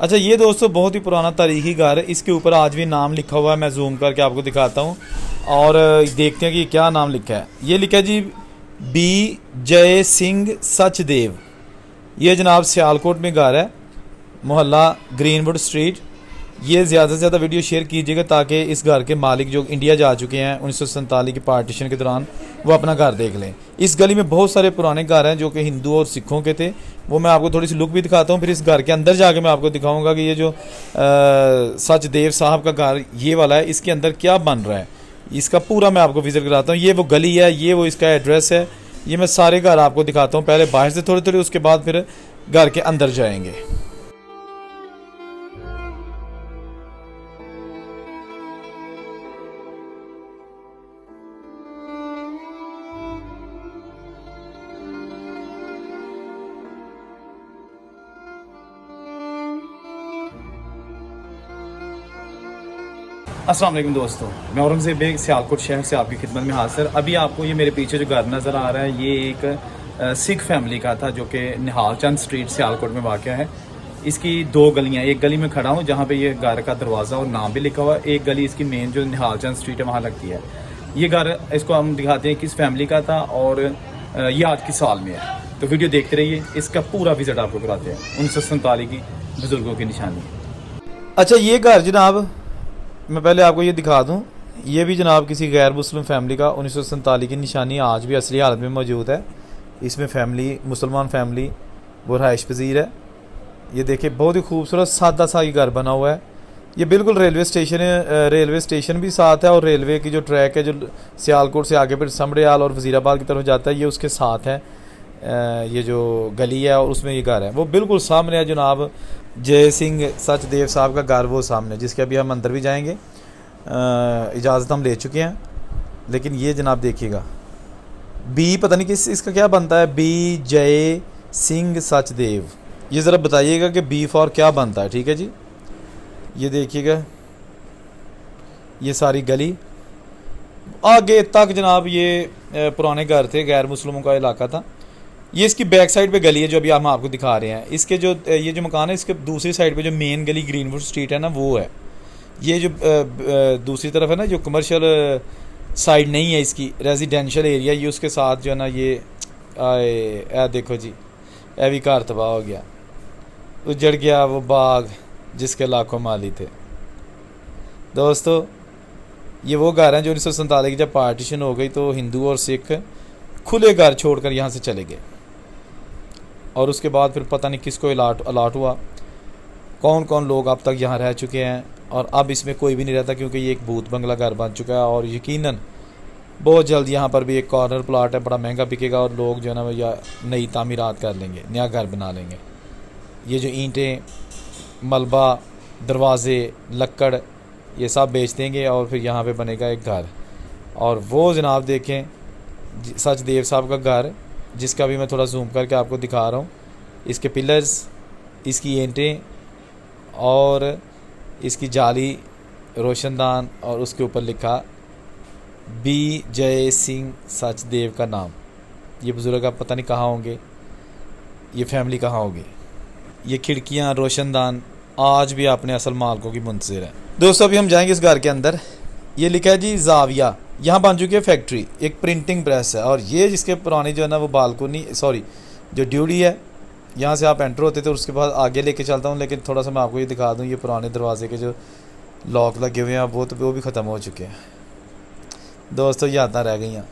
अच्छा ये दोस्तों बहुत ही पुराना तारीखी घर है, इसके ऊपर आज भी नाम लिखा हुआ है। मैं जूम करके आपको दिखाता हूँ और देखते हैं कि क्या नाम लिखा है। ये लिखा है जी बी जय सिंह सचदेव। ये जनाब सियालकोट में घर है, मोहल्ला ग्रीनवुड स्ट्रीट। ये ज़्यादा से ज़्यादा वीडियो शेयर कीजिएगा ताकि इस घर के मालिक जो इंडिया जा चुके हैं 1947 की पार्टीशन के दौरान वो अपना घर देख लें। इस गली में बहुत सारे पुराने घर हैं जो कि हिंदू और सिखों के थे। वो मैं आपको थोड़ी सी लुक भी दिखाता हूँ, फिर इस घर के अंदर जाके मैं आपको दिखाऊंगा कि ये जो सचदेव साहब का घर ये वाला है, इसके अंदर क्या बन रहा है, इसका पूरा मैं आपको विजिट कराता हूँ। ये वो गली है, ये वो इसका एड्रेस है। ये मैं सारे घर आपको दिखाता हूँ, पहले बाहर से थोड़ी थोड़ी, उसके बाद फिर घर के अंदर जाएंगे। अस्सलाम वालेकुम दोस्तों, मैं औरंगज़ेब बेग सियालकोट शहर से आपकी खिदमत में हाजिर। अभी आपको ये मेरे पीछे जो घर नज़र आ रहा है ये एक सिख फैमिली का था जो कि निहाल चंद स्ट्रीट सियालकोट में वाक़ है। इसकी दो गलियाँ, एक गली में खड़ा हूँ जहाँ पे ये घर का दरवाज़ा और नाम भी लिखा हुआ है, एक गली इसकी मेन जो निहाल चंद स्ट्रीट है वहाँ लगती है। ये घर इसको हम दिखाते हैं किस फैमिली का था और ये आज की साल में है। तो वीडियो देखते रहिए, इसका पूरा विजिट आपको कराते हैं। 1947 की बुज़ुर्गों की निशानी। अच्छा ये घर जनाब मैं पहले आपको ये दिखा दूं, ये भी जनाब किसी गैर मुस्लिम फैमिली का 1947 की निशानी आज भी असली हालत में मौजूद है। इसमें फैमिली मुसलमान फैमिली वो रहाइश पजीर है। ये देखिए बहुत ही खूबसूरत सादा सा ये घर बना हुआ है। ये बिल्कुल रेलवे स्टेशन है, रेलवे स्टेशन भी साथ है और रेलवे की जो ट्रैक है जो सियालकोट से आगे फिर समड़ियाल और वज़ीराबाद की तरफ जाता है ये उसके साथ है। ये जो गली है और उसमें ये घर है वो बिल्कुल सामने है जनाब जय सिंह सचदेव साहब का घर, वो सामने जिसके अभी हम अंदर भी जाएंगे। इजाज़त हम ले चुके हैं, लेकिन ये जनाब देखिएगा बी पता नहीं किस इसका क्या बनता है, बी जय सिंह सचदेव। ये ज़रा बताइएगा कि बी फॉर क्या बनता है। ठीक है जी, ये देखिएगा ये सारी गली आगे तक जनाब ये पुराने घर थे, गैर मुस्लिमों का इलाका था। ये इसकी बैक साइड पे गली है जो अभी हम आपको दिखा रहे हैं। इसके जो ये जो मकान है इसके दूसरी साइड पे जो मेन गली ग्रीनवुड स्ट्रीट है ना वो है। ये जो दूसरी तरफ है ना जो कमर्शियल साइड नहीं है इसकी, रेजिडेंशियल एरिया, ये उसके साथ जो है ना ये आए देखो जी ए भी घर तबाह हो गया, उजड़ गया वो बाग जिसके लाखों माली थे। दोस्तों ये वो घर हैं जो 1947 की जब पार्टीशन हो गई तो हिंदू और सिख खुले घर छोड़कर यहाँ से चले गए और उसके बाद फिर पता नहीं किसको अलाट हुआ, कौन कौन लोग अब तक यहाँ रह चुके हैं और अब इसमें कोई भी नहीं रहता क्योंकि ये एक भूत बंगला घर बन चुका है। और यकीनन बहुत जल्द यहाँ पर भी एक कॉर्नर प्लाट है, बड़ा महंगा बिकेगा और लोग जो है ना भैया नई तामीरात कर लेंगे, नया घर बना लेंगे। ये जो ईंटें, मलबा, दरवाज़े, लक्कड़ ये सब बेच देंगे और फिर यहाँ पे बनेगा एक घर। और वो जनाब देखें सचदेव साहब का घर जिसका भी मैं थोड़ा जूम करके आपको दिखा रहा हूँ। इसके पिलर्स, इसकी ईंटें और इसकी जाली रोशनदान और उसके ऊपर लिखा बी जय सिंह सचदेव का नाम। ये बुज़ुर्ग आप पता नहीं कहाँ होंगे, ये फैमिली कहाँ होगी। ये खिड़कियाँ, रोशनदान आज भी अपने असल मालिकों की मुंतज़िर हैं। दोस्तों अभी हम जाएंगे इस घर के अंदर। ये लिखा है जी जाविया, यहाँ बन चुकी है फैक्ट्री, एक प्रिंटिंग प्रेस है। और ये जिसके पुरानी जो है ना वो बालकोनी सॉरी जो ड्यूटी है, यहाँ से आप एंटर होते थे। उसके बाद आगे लेके चलता हूँ, लेकिन थोड़ा सा मैं आपको ये दिखा दूँ ये पुराने दरवाजे के जो लॉक लगे हुए हैं वो भी ख़त्म हो चुके हैं। दोस्तों यादां रह गई हैं।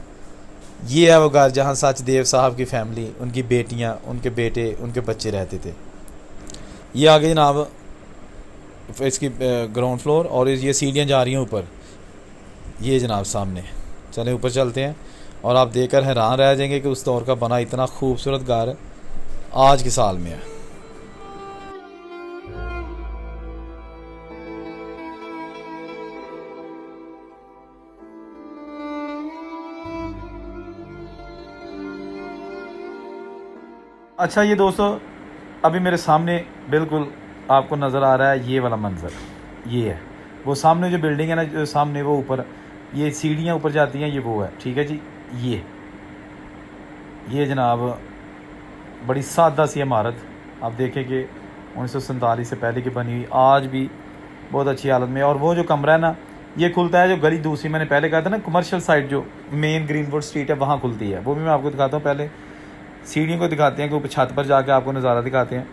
ये है वो घर जहाँ सचदेव साहब की फैमिली, उनकी बेटियाँ, उनके बेटे, उनके बच्चे रहते थे। ये आगे जनाब इसकी ग्राउंड फ्लोर और ये सीढ़ियाँ जा रही हैं ऊपर, ये जनाब सामने। चलें ऊपर चलते हैं और आप देखकर हैरान रह जाएंगे कि उस दौर का बना इतना खूबसूरत घर आज की साल में है। अच्छा ये दोस्तों अभी मेरे सामने बिल्कुल आपको नज़र आ रहा है ये वाला मंज़र, ये है वो सामने जो बिल्डिंग है ना जो सामने वो ऊपर ये सीढ़ियाँ ऊपर जाती हैं, ये वो है। ठीक है जी, ये जनाब बड़ी सादा सी इमारत। आप देखें कि 1947 से पहले की बनी हुई, आज भी बहुत अच्छी हालत में। और वो जो कमरा है ना, ये खुलता है जो गली दूसरी, मैंने पहले कहा था ना, कमर्शियल साइड जो मेन ग्रीनवुड स्ट्रीट है वहाँ खुलती है, वो भी मैं आपको दिखाता हूँ। पहले सीढ़ियों को दिखाते हैं कि ऊपर छत पर जाके आपको नज़ारा दिखाते हैं।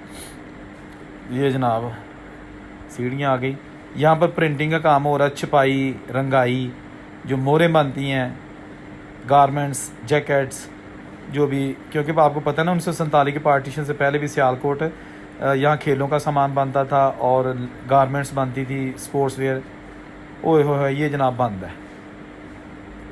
ये जनाब सीढ़ियाँ आ गई, यहाँ पर प्रिंटिंग का काम हो रहा है, छपाई, रंगाई, जो मोहरें बनती हैं, गारमेंट्स, जैकेट्स, जो भी, क्योंकि आपको पता है ना 1947 के पार्टीशन से पहले भी सियालकोट यहाँ खेलों का सामान बनता था और गारमेंट्स बनती थी, स्पोर्ट्स वेयर। ओए हो, ये जनाब बंद है,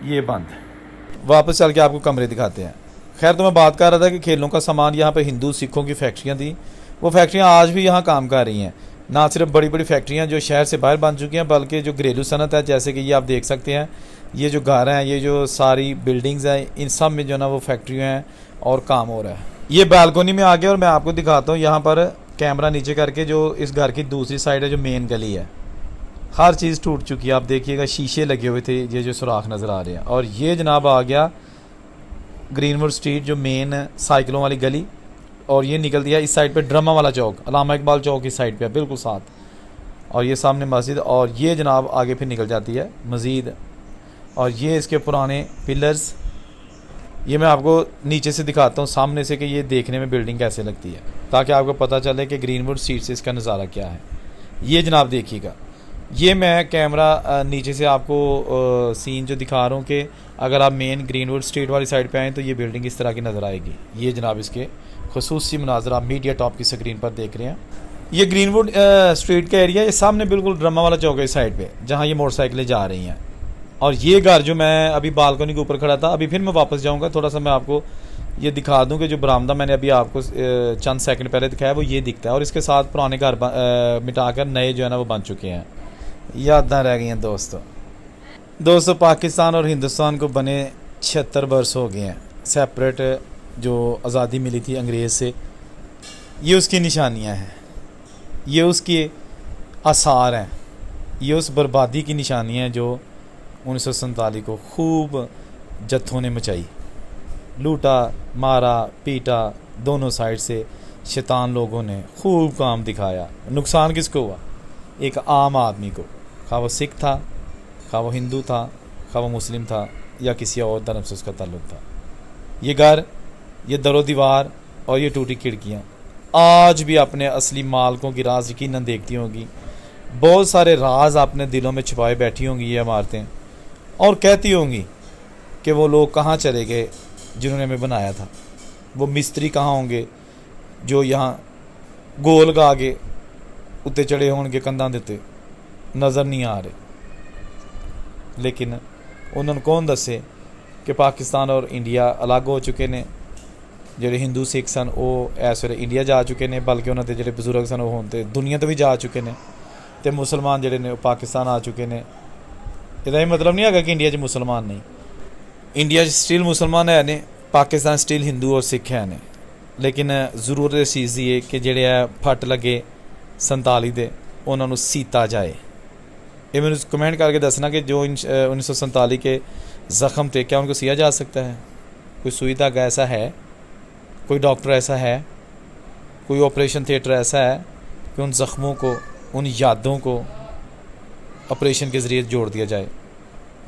ये बंद है। वापस चल के आपको कमरे दिखाते हैं। खैर, तो मैं बात कर रहा था कि खेलों का सामान, यहाँ पे हिंदू सिखों की फैक्ट्रियाँ थी, वो फैक्ट्रियाँ आज भी यहाँ काम कर रही हैं। ना सिर्फ बड़ी बड़ी फैक्ट्रियाँ जो शहर से बाहर बन चुकी हैं, बल्कि जो घरेलू सनत है, जैसे कि ये आप देख सकते हैं, ये जो घर हैं, ये जो सारी बिल्डिंग्स हैं, इन सब में जो ना वो फैक्ट्रियाँ हैं और काम हो रहा है। ये बालकोनी में आ गया और मैं आपको दिखाता हूँ यहाँ पर कैमरा नीचे करके, जो इस घर की दूसरी साइड है, जो मेन गली है, हर चीज़ टूट चुकी है। आप देखिएगा, शीशे लगे हुए थे, ये जो सुराख नज़र आ रहे हैं। और ये जनाब आ गया ग्रीनवुड स्ट्रीट, जो मेन साइकिलों वाली गली, और ये निकल दिया इस साइड पे ड्रामा वाला चौक, अल्लामा इकबाल चौक की साइड पे बिल्कुल साथ, और ये सामने मस्जिद, और ये जनाब आगे फिर निकल जाती है मस्जिद। और ये इसके पुराने पिलर्स, ये मैं आपको नीचे से दिखाता हूँ सामने से कि ये देखने में बिल्डिंग कैसे लगती है, ताकि आपको पता चले कि ग्रीनवुड स्ट्रीट से इसका नज़ारा क्या है। ये जनाब देखिएगा, ये मैं कैमरा नीचे से आपको सीन जो दिखा रहा हूँ कि अगर आप मेन ग्रीनवुड स्ट्रीट वाली साइड पे आएँ तो ये बिल्डिंग इस तरह की नज़र आएगी। ये जनाब इसके खुसूसी मनाज़र आप मीडिया टॉप की स्क्रीन पर देख रहे हैं। ये ग्रीनवुड स्ट्रीट का एरिया, ये सामने बिल्कुल ड्रामा वाला चौक है इस साइड पे, जहाँ ये मोटरसाइकिलें जा रही हैं। और ये घर जो मैं अभी बालकनी के ऊपर खड़ा था, अभी फिर मैं वापस जाऊँगा, थोड़ा सा मैं आपको ये दिखा दूँ कि जो बरामदा मैंने अभी आपको चंद सेकंड पहले दिखाया वो ये दिखता है। और इसके साथ पुराने घर मिटाकर नए जो है ना वो बन चुके हैं। यादें रह गई हैं दोस्तों। पाकिस्तान और हिंदुस्तान को बने 76 वर्ष हो गए हैं, सेपरेट जो आज़ादी मिली थी अंग्रेज़ से। ये उसकी निशानियां हैं, ये उसके आसार हैं, ये उस बर्बादी की निशानियां हैं जो 1947 को खूब जत्थों ने मचाई, लूटा, मारा, पीटा, दोनों साइड से शैतान लोगों ने खूब काम दिखाया। नुकसान किसको हुआ? एक आम आदमी को, खा वो सिख था, खा वो हिंदू था, खा वो मुस्लिम था, या किसी और धर्म से उसका ताल्लुक़ था। ये घर, ये दरो दीवार और ये टूटी खिड़कियाँ आज भी अपने असली मालिकों की राज यकीनन देखती होंगी। बहुत सारे राज अपने दिलों में छुपाए बैठी होंगी ये इमारतें, और कहती होंगी कि वो लोग कहाँ चले गए जिन्होंने हमें बनाया था। वो मिस्त्री कहाँ होंगे जो यहाँ गोल गा के उत्ते चढ़े होंगे कंधां देते, नज़र नहीं आ रहे। लेकिन उन्होंने कौन दसे कि पाकिस्तान और इंडिया अलग हो चुके ने। ਜਿਹੜੇ हिंदू सिख सन वो इस वे इंडिया जा चुके ने, बल्कि उन्होंने ਜਿਹੜੇ बजुर्ग सन वो होते दुनिया तो भी जा चुके ने, तो मुसलमान ਜਿਹੜੇ ने पाकिस्तान आ चुके ने। ਇਹਦਾ ਇਹ मतलब नहीं है कि इंडिया 'ਚ मुसलमान नहीं, इंडिया 'ਚ स्टिल मुसलमान है ने, पाकिस्तान स्टिल हिंदू और सिख है ने। लेकिन ਜ਼ਰੂਰਤ ਇਸ ਚੀਜ਼ ਦੀ है कि ਜਿਹੜੇ ਆ ਫੱਟ ਲੱਗੇ 47 ਦੇ ਉਹਨਾਂ ਨੂੰ सीता जाए। ये मैंने कमेंट करके दसना कि जो 1947 के ज़ख़म थे क्या उनको सिया जा सकता है? कोई सुई धागा ऐसा है, कोई डॉक्टर ऐसा है, कोई ऑपरेशन थिएटर ऐसा है कि उन ज़ख़्मों को, उन यादों को ऑपरेशन के ज़रिए जोड़ दिया जाए?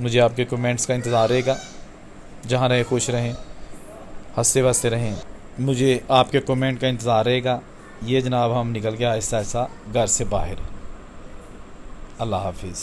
मुझे आपके कमेंट्स का इंतज़ार रहेगा। जहाँ रहें खुश रहें, हंसते वसते रहें, मुझे आपके कमेंट का इंतज़ार रहेगा। ये जनाब हम निकल गया आहिस्ता आहिस्ता घर से बाहर। अल्लाह हाफिज़।